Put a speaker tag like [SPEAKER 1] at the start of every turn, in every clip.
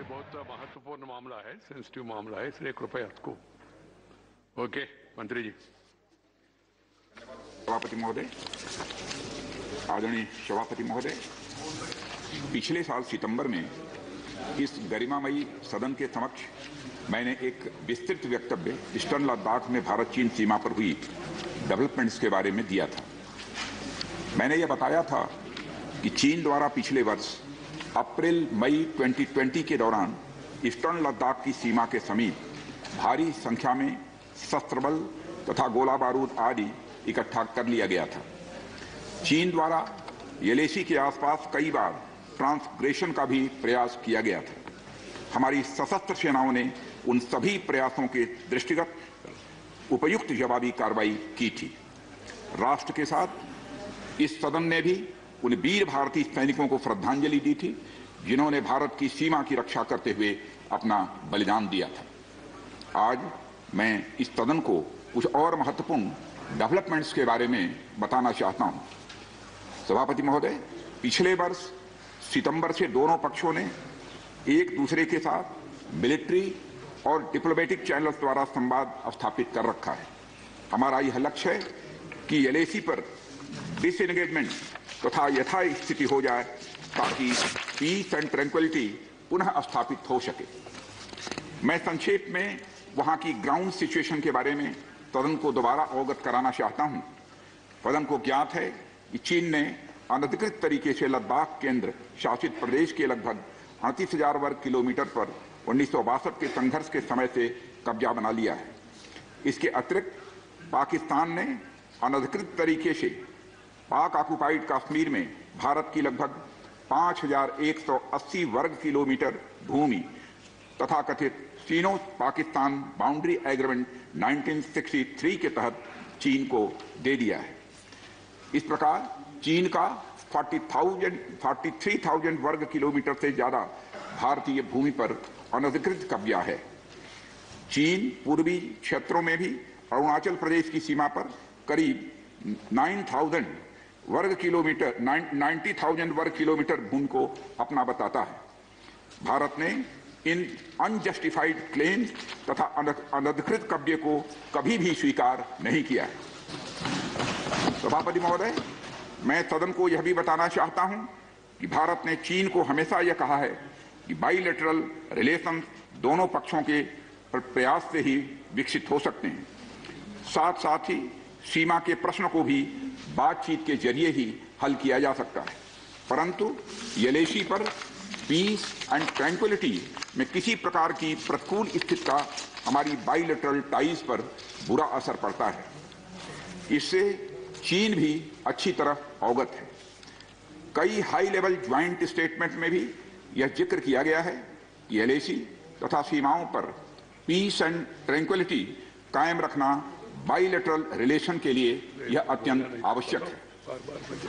[SPEAKER 1] ये बहुत महत्वपूर्ण मामला है, सेंसिटिव मामला है, इसलिए कृपया आपको। ओके, मंत्री जी।
[SPEAKER 2] सभापति महोदय, आदरणीय सभापति महोदय, पिछले साल सितंबर में इस गरिमामयी सदन के समक्ष मैंने एक विस्तृत वक्तव्य ईस्टर्न लद्दाख में भारत चीन सीमा पर हुई डेवलपमेंट्स के बारे में दिया था। मैंने यह बताया था कि चीन द्वारा पिछले वर्ष अप्रैल मई 2020 के दौरान ईस्टर्न लद्दाख की सीमा के समीप भारी संख्या में शस्त्र बल तथा गोला बारूद आदि इकट्ठा कर लिया गया था। चीन द्वारा एलएसी के आसपास कई बार ट्रांसग्रेशन का भी प्रयास किया गया था। हमारी सशस्त्र सेनाओं ने उन सभी प्रयासों के दृष्टिगत उपयुक्त जवाबी कार्रवाई की थी। राष्ट्र के साथ इस सदन ने भी उन वीर भारतीय सैनिकों को श्रद्धांजलि दी थी जिन्होंने भारत की सीमा की रक्षा करते हुए अपना बलिदान दिया था। आज मैं इस सदन को कुछ और महत्वपूर्ण डेवलपमेंट्स के बारे में बताना चाहता हूं। सभापति महोदय, पिछले वर्ष सितंबर से दोनों पक्षों ने एक दूसरे के साथ मिलिट्री और डिप्लोमेटिक चैनल्स द्वारा संवाद स्थापित कर रखा है। हमारा यह लक्ष्य है कि एलएसी पर डिसएंगेजमेंट तथा यथास्थिति हो जाए ताकि पीस एंड ट्रैंक्विलिटी पुनः स्थापित हो सके। मैं संक्षेप में वहां की ग्राउंड सिचुएशन के बारे में सदन को दोबारा अवगत कराना चाहता हूं। सदन को ज्ञात है कि चीन ने अनधिकृत तरीके से लद्दाख केंद्र शासित प्रदेश के लगभग 38,000 वर्ग किलोमीटर पर 1962 के संघर्ष के समय से कब्जा बना लिया है। इसके अतिरिक्त पाकिस्तान ने अनधिकृत तरीके से पाक ऑक्युपाइड कश्मीर में भारत की लगभग 5,180 वर्ग किलोमीटर भूमि तथा कथित चीनो पाकिस्तान बाउंड्री एग्रीमेंट 1963 के तहत चीन को दे दिया है। इस प्रकार चीन का 43,000 वर्ग किलोमीटर से ज्यादा भारतीय भूमि पर अनधिकृत कब्जा है। चीन पूर्वी क्षेत्रों में भी अरुणाचल प्रदेश की सीमा पर करीब 90,000 वर्ग किलोमीटर 90,000 वर्ग किलोमीटर भूमि को अपना बताता है। भारत ने इन अनजस्टिफाइड क्लेम्स तथा अनधिकृत कब्जे को कभी भी स्वीकार नहीं किया है। सभापति महोदय, मैं सदन को यह भी बताना चाहता हूं कि भारत ने चीन को हमेशा यह कहा है कि बाइलेटरल रिलेशन दोनों पक्षों के प्रयास से ही विकसित हो सकते हैं। साथ साथ ही सीमा के प्रश्न को भी बातचीत के जरिए ही हल किया जा सकता है, परंतु एलएसी पर पीस एंड ट्रैंक्विलिटी में किसी प्रकार की प्रतिकूल स्थिति का हमारी बाइलेटरल टाइज पर बुरा असर पड़ता है। इससे चीन भी अच्छी तरह अवगत है। कई हाई लेवल ज्वाइंट स्टेटमेंट में भी यह जिक्र किया गया है कि एलएसी तथा सीमाओं पर पीस एंड ट्रैंक्विलिटी कायम रखना बाइलेटरल रिलेशन के लिए यह अत्यंत आवश्यक है।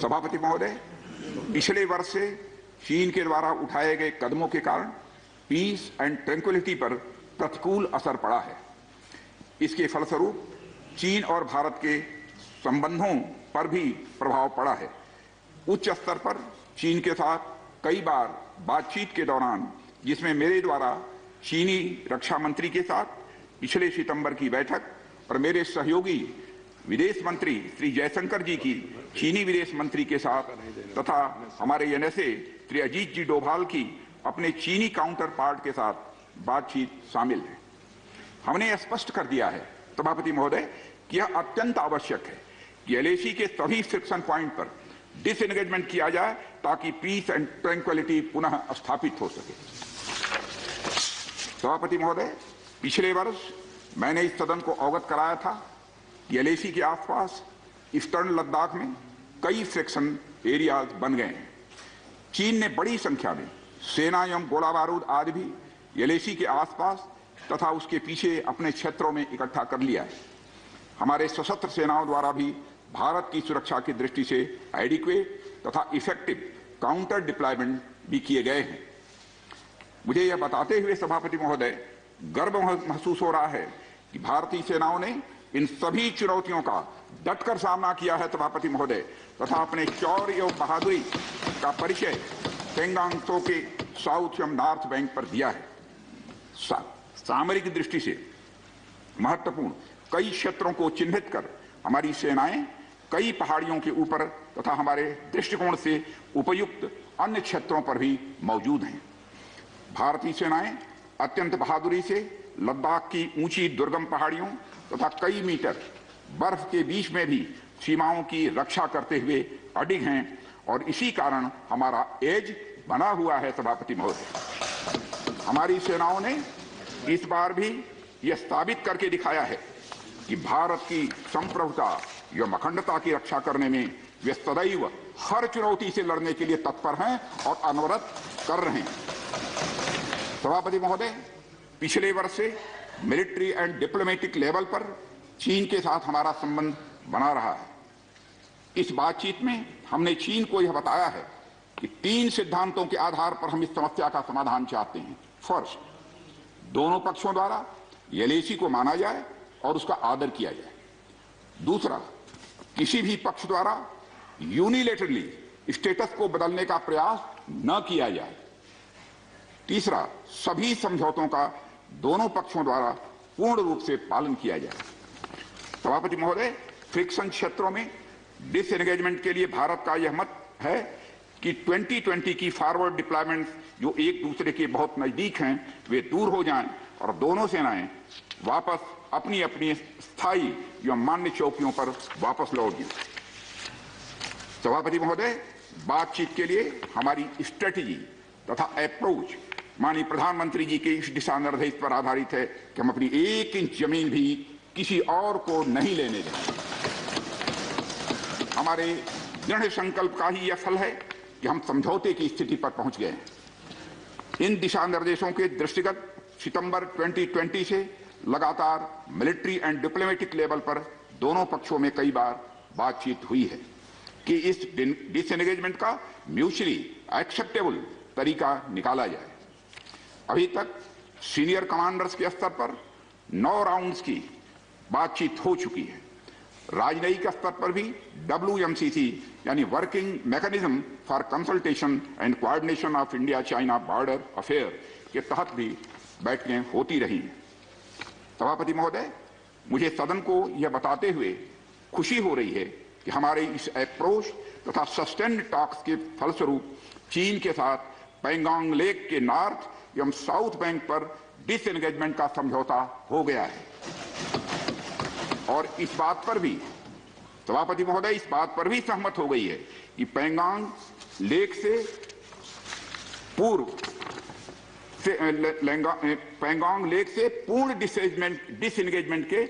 [SPEAKER 2] सभापति महोदय, पिछले वर्ष से चीन के द्वारा उठाए गए कदमों के कारण पीस एंड ट्रैंक्विलिटी पर प्रतिकूल असर पड़ा है। इसके फलस्वरूप चीन और भारत के संबंधों पर भी प्रभाव पड़ा है। उच्च स्तर पर चीन के साथ कई बार बातचीत के दौरान, जिसमें मेरे द्वारा चीनी रक्षा मंत्री के साथ पिछले सितंबर की बैठक और मेरे सहयोगी विदेश मंत्री श्री जयशंकर जी की चीनी विदेश मंत्री के साथ तथा हमारे एनएसए श्री अजीत जी डोभाल की अपने चीनी काउंटर पार्ट के साथ बातचीत शामिल है। हमने स्पष्ट कर दिया है सभापति महोदय कि यह अत्यंत आवश्यक है कि एलएसी के सभी फ्रिक्शन पॉइंट पर डिसएंगेजमेंट किया जाए ताकि पीस एंड ट्रैंक्विलिटी पुनः स्थापित हो सके। सभापति महोदय, पिछले वर्ष मैंने इस सदन को अवगत कराया था कि एलएसी के आसपास ईस्टर्न लद्दाख में कई फ्रिक्शन एरियाज बन गए हैं। चीन ने बड़ी संख्या में सेना एवं गोला बारूद आदि भी एलएसी के आसपास तथा उसके पीछे अपने क्षेत्रों में इकट्ठा कर लिया है। हमारे सशस्त्र सेनाओं द्वारा भी भारत की सुरक्षा की दृष्टि से एडिक्वेट तथा इफेक्टिव काउंटर डिप्लॉयमेंट भी किए गए हैं। मुझे यह बताते हुए सभापति महोदय गर्व महसूस हो रहा है कि भारतीय सेनाओं ने इन सभी चुनौतियों का डटकर सामना किया है सभापति महोदय, तथा अपने शौर्य एवं बहादुरी का परिचय पेंगांग त्सो के साउथ एवं नॉर्थ बैंक पर दिया है। सामरिक दृष्टि से महत्वपूर्ण कई क्षेत्रों को चिन्हित कर हमारी सेनाएं कई पहाड़ियों के ऊपर तथा हमारे दृष्टिकोण से उपयुक्त अन्य क्षेत्रों पर भी मौजूद हैं। भारतीय सेनाएं अत्यंत बहादुरी से लद्दाख की ऊंची दुर्गम पहाड़ियों तथा कई मीटर बर्फ के बीच में भी सीमाओं की रक्षा करते हुए अडिग हैं और इसी कारण हमारा एज बना हुआ है। सभापति महोदय, हमारी सेनाओं ने इस बार भी यह साबित करके दिखाया है कि भारत की संप्रभुता एवं अखंडता की रक्षा करने में वे सदैव हर चुनौती से लड़ने के लिए तत्पर हैं और अनवरत कर रहे हैं। सभापति महोदय, पिछले वर्ष से मिलिट्री एंड डिप्लोमेटिक लेवल पर चीन के साथ हमारा संबंध बना रहा है। इस बातचीत में हमने चीन को यह बताया है कि 3 सिद्धांतों के आधार पर हम इस समस्या का समाधान चाहते हैं। फर्स्ट, दोनों पक्षों द्वारा एलएसी को माना जाए और उसका आदर किया जाए। दूसरा, किसी भी पक्ष द्वारा यूनिलेटरली स्टेटस को बदलने का प्रयास न किया जाए। तीसरा, सभी समझौतों का दोनों पक्षों द्वारा पूर्ण रूप से पालन किया जाए। सभापति महोदय, फ्रिक्शन क्षेत्रों में डिसएंगेजमेंट के लिए भारत का यह मत है कि 2020 की फॉरवर्ड डिप्लॉयमेंट जो एक दूसरे के बहुत नजदीक हैं वे दूर हो जाएं और दोनों सेनाएं वापस अपनी अपनी स्थायी या मान्य चौकियों पर वापस लौट गई। सभापति महोदय, बातचीत के लिए हमारी स्ट्रेटेजी तथा अप्रोच माननीय प्रधानमंत्री जी के इस दिशा निर्देश पर आधारित है कि हम अपनी 1 इंच जमीन भी किसी और को नहीं लेने देंगे। हमारे दृढ़ संकल्प का ही यह फल है कि हम समझौते की स्थिति पर पहुंच गए हैं। इन दिशा निर्देशों के दृष्टिगत सितंबर 2020 से लगातार मिलिट्री एंड डिप्लोमेटिक लेवल पर दोनों पक्षों में कई बार बातचीत हुई है कि इस डिसएंगेजमेंट का म्यूचुअली एक्सेप्टेबल तरीका निकाला जाए। अभी तक सीनियर कमांडर्स के स्तर पर 9 राउंड्स की बातचीत हो चुकी है। राजनयिक स्तर पर भी WMCC यानी working mechanism for consultation and coordination of India China border affair के तहत भी बैठकें होती रही हैं। सभापति महोदय, मुझे सदन को यह बताते हुए खुशी हो रही है कि हमारे इस अप्रोच तथा सस्टेन्ड टॉक्स के फलस्वरूप चीन के साथ पैंगोंग लेक के नॉर्थ एवं साउथ बैंक पर डिसएंगेजमेंट का समझौता हो गया है। और इस बात पर भी सभापति महोदय इस बात पर भी सहमत हो गई है कि पैंगोंग लेक से पूर्व पैंगोंग लेक से पूर्ण डिसएंगेजमेंट के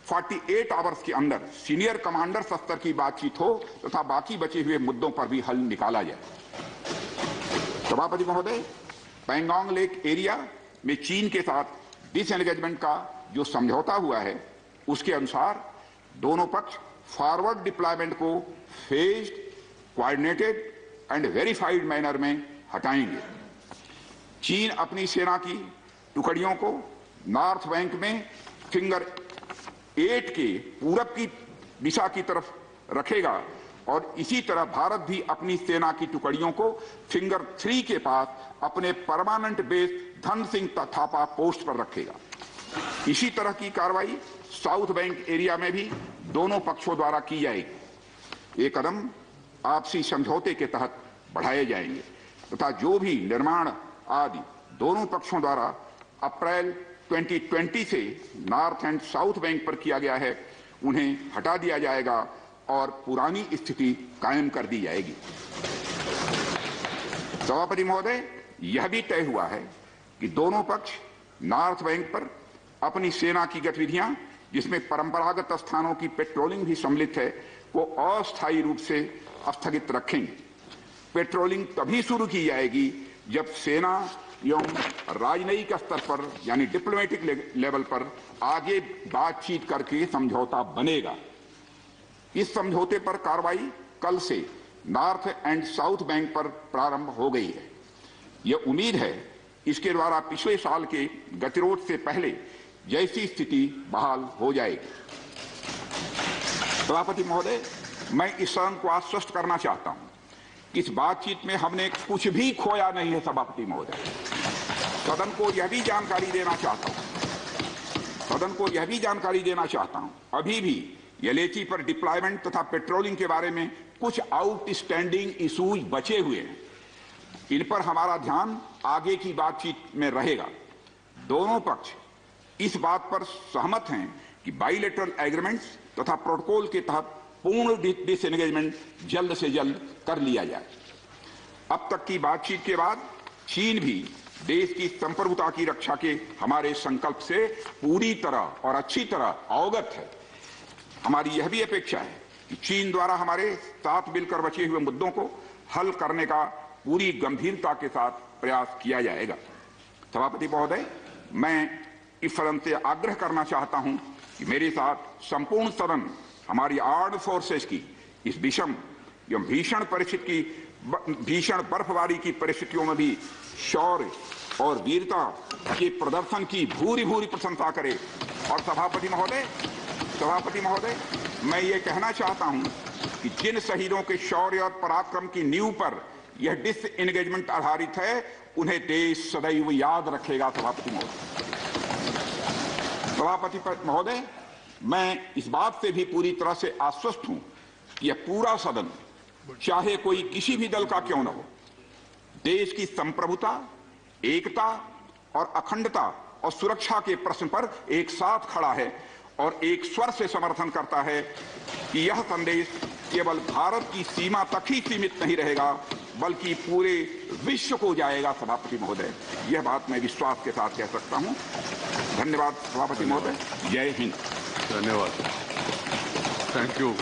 [SPEAKER 2] 48 आवर्स के अंदर सीनियर कमांडर स्तर की बातचीत हो तथा बाकी बचे हुए मुद्दों पर भी हल निकाला जाए। सभापति महोदय, पैंगोंग लेक एरिया में चीन के साथ डिसएंगेजमेंट का जो समझौता हुआ है उसके अनुसार दोनों पक्ष फॉरवर्ड डिप्लॉयमेंट को phased, coordinated and verified manner में हटाएंगे। चीन अपनी सेना की टुकड़ियों को नॉर्थ बैंक में फिंगर 8 के पूरब की दिशा की तरफ रखेगा और इसी तरह भारत भी अपनी सेना की टुकड़ियों को फिंगर 3 के पास अपने permanent base Dhan Singh Thapa post पर रखेगा। इसी तरह की कार्रवाई साउथ बैंक एरिया में भी दोनों पक्षों द्वारा की जाएगी। ये कदम आपसी समझौते के तहत बढ़ाए जाएंगे तथा जो भी निर्माण आदि दोनों पक्षों द्वारा अप्रैल 2020 से नॉर्थ एंड साउथ बैंक पर किया गया है उन्हें हटा दिया जाएगा और पुरानी स्थिति कायम कर दी जाएगी। सभापति महोदय, यह भी तय हुआ है कि दोनों पक्ष नॉर्थ बैंक पर अपनी सेना की गतिविधियां जिसमें परंपरागत स्थानों की पेट्रोलिंग भी सम्मिलित है को अस्थायी रूप से स्थगित रखेंगे। पेट्रोलिंग तभी शुरू की जाएगी जब सेना एवं राजनयिक स्तर पर यानी डिप्लोमेटिक लेवल पर आगे बातचीत करके समझौता बनेगा। इस समझौते पर कार्रवाई कल से नॉर्थ एंड साउथ बैंक पर प्रारंभ हो गई है। यह उम्मीद है इसके द्वारा पिछले साल के गतिरोध से पहले जैसी स्थिति बहाल हो जाएगी। सभापति महोदय, मैं इस सदन को आश्वस्त करना चाहता हूं कि इस बातचीत में हमने कुछ भी खोया नहीं है सभापति महोदय। सदन को यह भी जानकारी देना चाहता हूं, अभी भी एलएसी पर डिप्लॉयमेंट तथा पेट्रोलिंग के बारे में कुछ आउटस्टैंडिंग इश्यूज बचे हुए हैं। इन पर हमारा ध्यान आगे की बातचीत में रहेगा। दोनों पक्ष इस बात पर सहमत हैं कि बाइलेटरल एग्रीमेंट्स तथा प्रोटोकॉल के तहत पूर्ण डिसएंगेजमेंट जल्द से जल्द कर लिया जाए। अब तक की बातचीत के बाद चीन भी देश की संप्रभुता की रक्षा के हमारे संकल्प से पूरी तरह और अच्छी तरह अवगत है। हमारी यह भी अपेक्षा है कि चीन द्वारा हमारे साथ मिलकर बचे हुए मुद्दों को हल करने का पूरी गंभीरता के साथ प्रयास किया जाएगा। सभापति महोदय, मैं इस सदन से आग्रह करना चाहता हूं कि मेरे साथ संपूर्ण सदन हमारी आर्म्ड फोर्सेस की इस विषम एवं भीषण बर्फबारी की परिस्थितियों में भी शौर्य और वीरता के प्रदर्शन की भूरी भूरी प्रशंसा करे। और सभापति महोदय, मैं ये कहना चाहता हूं कि जिन शहीदों के शौर्य और पराक्रम की नींव पर यह डिसएंगेजमेंट आधारित है, उन्हें देश सदैव याद रखेगा। सभापति महोदय, मैं इस बात से भी पूरी तरह से आश्वस्त हूं कि यह पूरा सदन, चाहे कोई किसी भी दल का क्यों न हो, देश की संप्रभुता, एकता और अखंडता और सुरक्षा के प्रश्न पर एक साथ खड़ा है और एक स्वर से समर्थन करता है कि यह संदेश केवल भारत की सीमा तक ही सीमित नहीं रहेगा, बल्कि पूरे विश्व को जाएगा। सभापति महोदय, यह बात मैं विश्वास के साथ कह सकता हूं। धन्यवाद सभापति महोदय। जय हिंद।
[SPEAKER 1] धन्यवाद। Thank you.